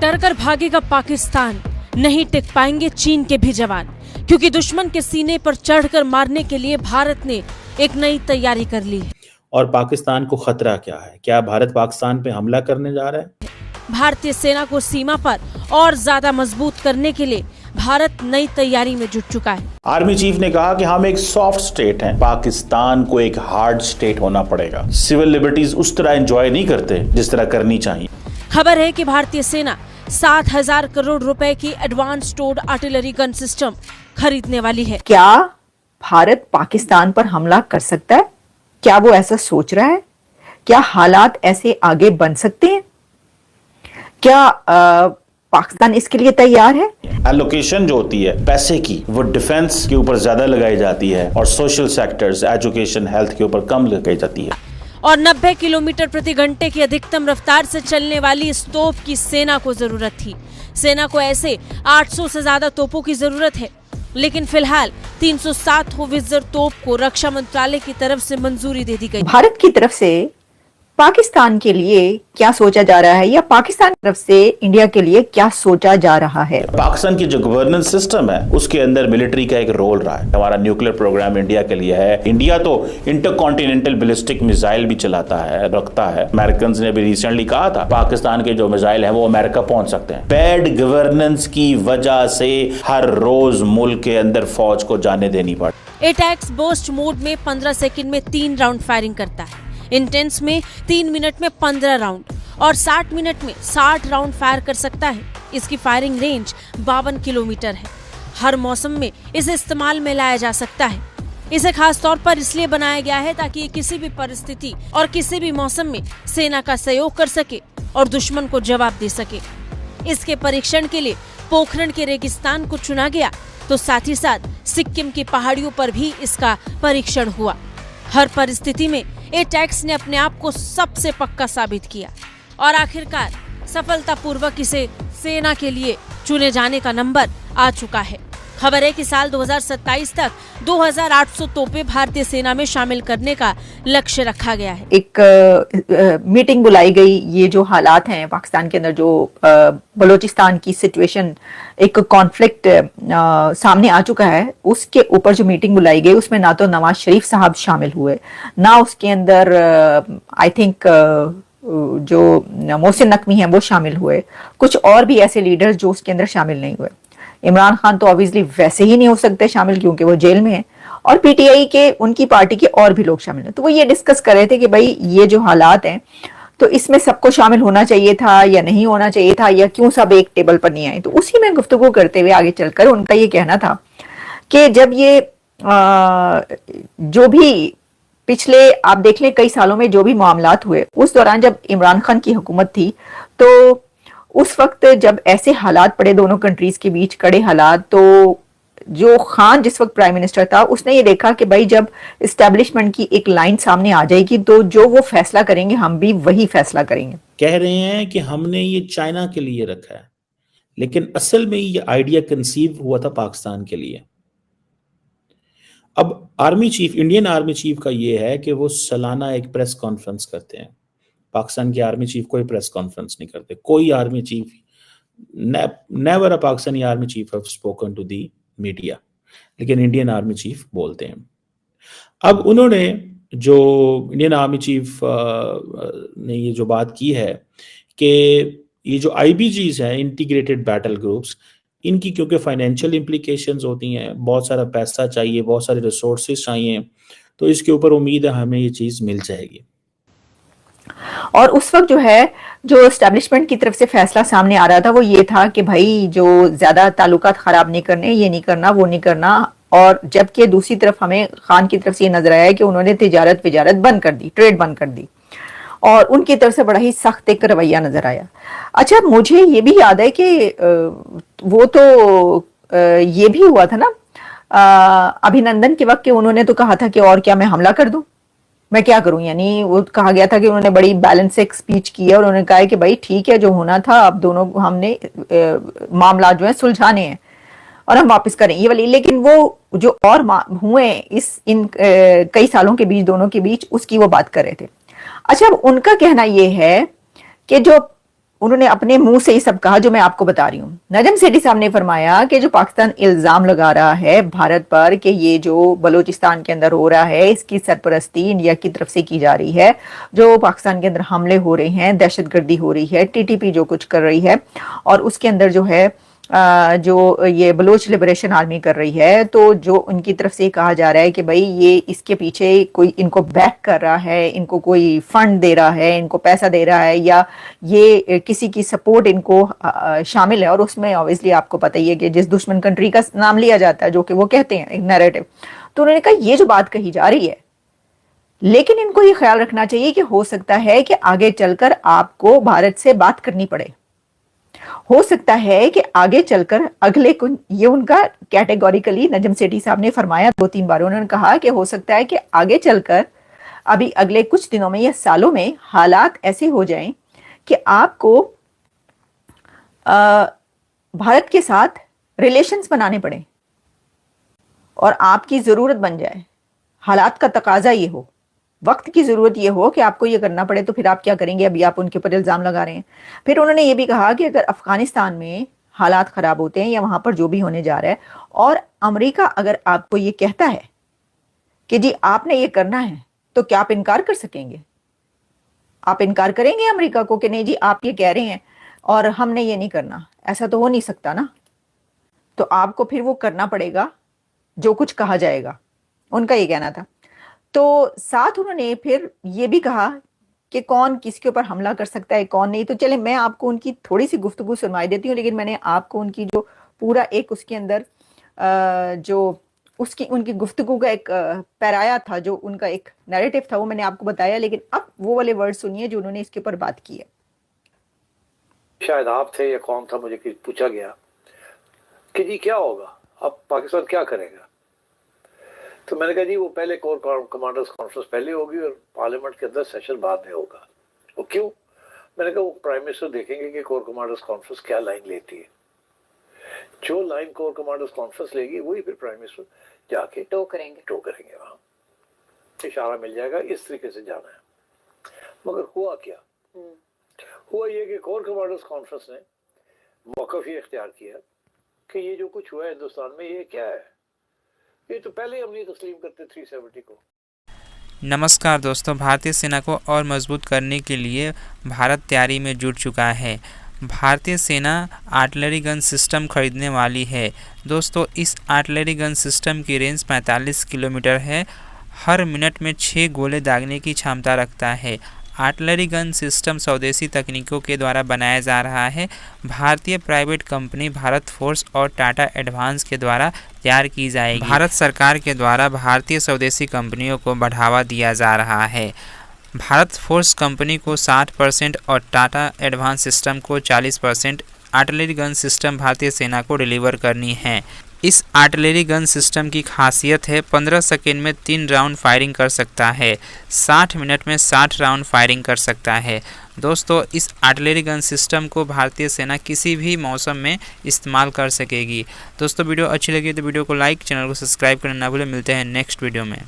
डर कर भागेगा पाकिस्तान, नहीं टिक पाएंगे चीन के भी जवान, क्योंकि दुश्मन के सीने पर चढ़कर मारने के लिए भारत ने एक नई तैयारी कर ली है। और पाकिस्तान को खतरा क्या है? क्या भारत पाकिस्तान पे हमला करने जा रहा है? भारतीय सेना को सीमा पर और ज्यादा मजबूत करने के लिए भारत नई तैयारी में जुट चुका है। आर्मी चीफ ने कहा कि हम एक सॉफ्ट स्टेट हैं, पाकिस्तान को एक हार्ड स्टेट होना पड़ेगा। सिविल लिबर्टीज उस तरह एंजॉय नहीं करते जिस तरह करनी चाहिए। खबर है कि भारतीय सेना 7,000 करोड़ रुपए की advance towed artillery gun system खरीदने वाली है। क्या भारत पाकिस्तान पर हमला कर सकता है? क्या वो ऐसा सोच रहा है? क्या हालात ऐसे आगे बन सकते हैं? क्या पाकिस्तान इसके लिए तैयार है? एलोकेशन जो होती है पैसे की, वो डिफेंस के ऊपर ज्यादा लगाई जाती है और सोशल सेक्टर्स, एजुकेशन, हेल्थ के ऊपर कम लगाई जाती है। और 90 किलोमीटर प्रति घंटे की अधिकतम रफ्तार से चलने वाली इस तोप की सेना को जरूरत थी। सेना को ऐसे 800 से ज्यादा तोपों की जरूरत है, लेकिन फिलहाल 307 होवित्जर तोप को रक्षा मंत्रालय की तरफ से मंजूरी दे दी गई। भारत की तरफ से पाकिस्तान के लिए क्या सोचा जा रहा है, या पाकिस्तान की तरफ से इंडिया के लिए क्या सोचा जा रहा है? पाकिस्तान की जो गवर्नेंस सिस्टम है उसके अंदर मिलिट्री का एक रोल रहा है। हमारा न्यूक्लियर प्रोग्राम इंडिया के लिए है। इंडिया तो इंटरकॉन्टिनेंटल बैलिस्टिक मिसाइल भी चलाता है, रखता है। अमेरिकन ने भी रिसेंटली कहा था पाकिस्तान के जो मिसाइल है वो अमेरिका पहुंच सकते हैं। बैड गवर्नेंस की वजह से हर रोज मुल्क के अंदर फौज को जाने देनी पड़ती। एटैक्स बर्स्ट मोड में 15 सेकंड में 3 राउंड फायरिंग करता है। इंटेंस में 3 मिनट में 15 राउंड और 60 मिनट में 60 राउंड फायर कर सकता है। इसकी फायरिंग रेंज 52 किलोमीटर है। हर मौसम में इसे इस्तेमाल में लाया जा सकता है। इसे खास तौर पर इसलिए बनाया गया है ताकि ये किसी भी परिस्थिति और किसी भी मौसम में सेना का सहयोग कर सके और दुश्मन को जवाब दे सके। इसके परीक्षण के लिए पोखरण के रेगिस्तान को चुना गया, तो साथ ही साथ सिक्किम की पहाड़ियों पर भी इसका परीक्षण हुआ। हर परिस्थिति में एटैक्स ने अपने आप को सबसे पक्का साबित किया और आखिरकार सफलतापूर्वक इसे सेना के लिए चुने जाने का नंबर आ चुका है। खबर है कि साल 2027 तक 2,800 तोपें भारतीय सेना में शामिल करने का लक्ष्य रखा गया है। एक मीटिंग बुलाई गई। ये जो हालात हैं पाकिस्तान के अंदर, जो बलूचिस्तान की सिचुएशन, एक कॉन्फ्लिक्ट सामने आ चुका है, उसके ऊपर जो मीटिंग बुलाई गई उसमें ना तो नवाज शरीफ साहब शामिल हुए, ना उसके अंदर आई थिंक जो मोहसिन नकवी हैं वो शामिल हुए, कुछ और भी ऐसे लीडर्स जो उसके अंदर शामिल नहीं हुए। इमरान खान तो ऑब्वियसली वैसे ही नहीं हो सकते शामिल, क्योंकि वो जेल में है, और पीटीआई के, उनकी पार्टी के और भी लोग शामिल हैं। तो वो ये डिस्कस कर रहे थे कि भाई ये जो हालात हैं तो इसमें सबको शामिल होना चाहिए था या नहीं होना चाहिए था, या क्यों सब एक टेबल पर नहीं आए। तो उसी में गुफ्तगू करते हुए आगे चलकर उनका ये कहना था कि जब ये जो भी पिछले आप देख लें कई सालों में जो भी मामलात हुए, उस दौरान जब इमरान खान की हुकूमत थी, तो उस वक्त जब ऐसे हालात पड़े दोनों कंट्रीज के बीच, कड़े हालात, तो जो खान जिस वक्त प्राइम मिनिस्टर था उसने ये देखा कि भाई जब इस्टेब्लिशमेंट की एक लाइन सामने आ जाएगी तो जो वो फैसला करेंगे हम भी वही फैसला करेंगे। कह रहे हैं कि हमने ये चाइना के लिए रखा है, लेकिन असल में ये आइडिया कंसीव हुआ था पाकिस्तान के लिए। अब army chief, Indian army chief का ये है कि वो सालाना एक प्रेस कॉन्फ्रेंस करते हैं। पाकिस्तान के आर्मी चीफ कोई प्रेस कॉन्फ्रेंस नहीं करते। कोई army chief, never a Pakistani army chief have spoken to the media, लेकिन इंडियन आर्मी चीफ बोलते हैं। अब उन्होंने, जो इंडियन आर्मी चीफ ने ये जो बात की है कि ये जो आईबीजीज हैं, इंटीग्रेटेड बैटल ग्रुप्स, इनकी क्योंकि फाइनेंशियल इम्प्लीकेशंस होती हैं, बहुत सारा पैसा चाहिए, बहुत सारे रिसोर्सेज चाहिए, तो इसके ऊपर उम्मीद है हमें ये चीज़ मिल जाएगी। और उस वक्त जो है, जो एस्टेब्लिशमेंट की तरफ से फैसला सामने आ रहा था वो ये था कि भाई जो ज्यादा ताल्लुकात खराब नहीं करने, ये नहीं करना, वो नहीं करना। और जबकि दूसरी तरफ हमें खान की तरफ से ये नजर आया कि उन्होंने तिजारत बंद कर दी, ट्रेड बंद कर दी, और उनकी तरफ से बड़ा ही सख्त एक रवैया नजर आया। अच्छा, मुझे ये भी याद है कि वो तो ये भी हुआ था ना अभिनंदन के वक्त, उन्होंने तो कहा था कि और क्या मैं हमला कर दूं, मैं क्या करूं। यानी वो कहा गया था कि उन्होंने बड़ी बैलेंस से एक स्पीच की है और उन्होंने कहा है कि भाई ठीक है, जो होना था अब दोनों हमने मामला जो है सुलझाने हैं और हम वापस करें ये वाली। लेकिन वो जो और हुए इन कई सालों के बीच, दोनों के बीच, उसकी वो बात कर रहे थे। अच्छा, अब उनका कहना ये है कि जो उन्होंने अपने मुंह से ही सब कहा जो मैं आपको बता रही हूँ। नजम सेठी साहब ने फरमाया कि जो पाकिस्तान इल्जाम लगा रहा है भारत पर कि ये जो बलूचिस्तान के अंदर हो रहा है इसकी सरपरस्ती इंडिया की तरफ से की जा रही है, जो पाकिस्तान के अंदर हमले हो रहे हैं, दहशतगर्दी हो रही है, टीटीपी जो कुछ कर रही है और उसके अंदर जो है जो ये बलोच लिबरेशन आर्मी कर रही है, तो जो उनकी तरफ से कहा जा रहा है कि भाई ये इसके पीछे कोई इनको बैक कर रहा है, इनको कोई फंड दे रहा है, इनको पैसा दे रहा है या ये किसी की सपोर्ट इनको शामिल है। और उसमें ऑब्वियसली आपको पता ही है कि जिस दुश्मन कंट्री का नाम लिया जाता है जो कि वो कहते हैं एक नैरेटिव, तो उन्होंने कहा ये जो बात कही जा रही है, लेकिन इनको ये ख्याल रखना चाहिए कि हो सकता है कि आगे चलकर आपको भारत से बात करनी पड़े, हो सकता है कि आगे चलकर अगले ये उनका कैटेगोरिकली नजम सेठी साहब ने फरमाया 2-3 बार। उन्होंने कहा कि हो सकता है कि आगे चलकर अभी अगले कुछ दिनों में या सालों में हालात ऐसे हो जाएं कि आपको भारत के साथ रिलेशंस बनाने पड़े और आपकी जरूरत बन जाए, हालात का तकाजा ये हो, वक्त की जरूरत ये हो कि आपको ये करना पड़े, तो फिर आप क्या करेंगे? अभी आप उनके ऊपर इल्जाम लगा रहे हैं। फिर उन्होंने ये भी कहा कि अगर अफगानिस्तान में हालात खराब होते हैं या वहां पर जो भी होने जा रहा है और अमेरिका अगर आपको ये कहता है कि जी आपने ये करना है, तो क्या आप इनकार कर सकेंगे? आप इनकार करेंगे अमेरिका को कि नहीं जी आप ये कह रहे हैं और हमने ये नहीं करना? ऐसा तो हो नहीं सकता ना। तो आपको फिर वो करना पड़ेगा जो कुछ कहा जाएगा, उनका ये कहना था। तो साथ उन्होंने फिर ये भी कहा कि कौन किसके ऊपर हमला कर सकता है कौन नहीं। तो चले मैं आपको उनकी थोड़ी सी गुफ्तगू सुनवाई देती हूँ, लेकिन मैंने आपको उनकी जो पूरा एक उसके अंदर जो उसकी उनकी गुफ्तगू का एक पैराया था, जो उनका एक नैरेटिव था, वो मैंने आपको बताया। लेकिन अब वो वाले वर्ड सुनिए जो उन्होंने इसके ऊपर बात की है। शायद आप थे या कौन था, मुझे पूछा गया कि जी क्या होगा, अब पाकिस्तान क्या करेगा? तो मैंने कहा जी वो पहले कोर कमांडर्स कॉन्फ्रेंस पहले होगी और पार्लियामेंट के अंदर सेशन बाद में होगा। वो क्यों? मैंने कहा वो प्राइम मिनिस्टर देखेंगे कि कोर कमांडर्स कॉन्फ्रेंस क्या लाइन लेती है। जो लाइन कोर कमांडर्स कॉन्फ्रेंस लेगी वही फिर प्राइम मिनिस्टर जाके टो करेंगे वहां इशारा मिल जाएगा, इस तरीके से जाना है। मगर हुआ क्या? हुआ ये कि कोर कमांडर्स कॉन्फ्रेंस ने मौक़िफ़ ये इख्तियार किया कि ये जो कुछ हुआ है हिंदुस्तान में ये क्या है, ये तो पहले हम नहीं तस्लीम करते 370 को। नमस्कार दोस्तों, भारतीय सेना को और मजबूत करने के लिए भारत तैयारी में जुट चुका है। भारतीय सेना आर्टिलरी गन सिस्टम खरीदने वाली है। दोस्तों इस आर्टिलरी गन सिस्टम की रेंज 45 किलोमीटर है, हर मिनट में 6 गोले दागने की क्षमता रखता है। आर्टिलरी गन सिस्टम स्वदेशी तकनीकों के द्वारा बनाया जा रहा है। भारतीय प्राइवेट कंपनी भारत फोर्स और टाटा एडवांस के द्वारा तैयार की जाएगी। भारत सरकार के द्वारा भारतीय स्वदेशी कंपनियों को बढ़ावा दिया जा रहा है। भारत फोर्स कंपनी को 60% और टाटा एडवांस सिस्टम को 40% आर्टिलरी गन सिस्टम भारतीय सेना को डिलीवर करनी है। इस आर्टिलरी गन सिस्टम की खासियत है 15 सेकेंड में 3 राउंड फायरिंग कर सकता है, 60 मिनट में 60 राउंड फायरिंग कर सकता है। दोस्तों इस आर्टिलरी गन सिस्टम को भारतीय सेना किसी भी मौसम में इस्तेमाल कर सकेगी। दोस्तों वीडियो अच्छी लगी तो वीडियो को लाइक, चैनल को सब्सक्राइब करना ना भूलें। मिलते हैं नेक्स्ट वीडियो में।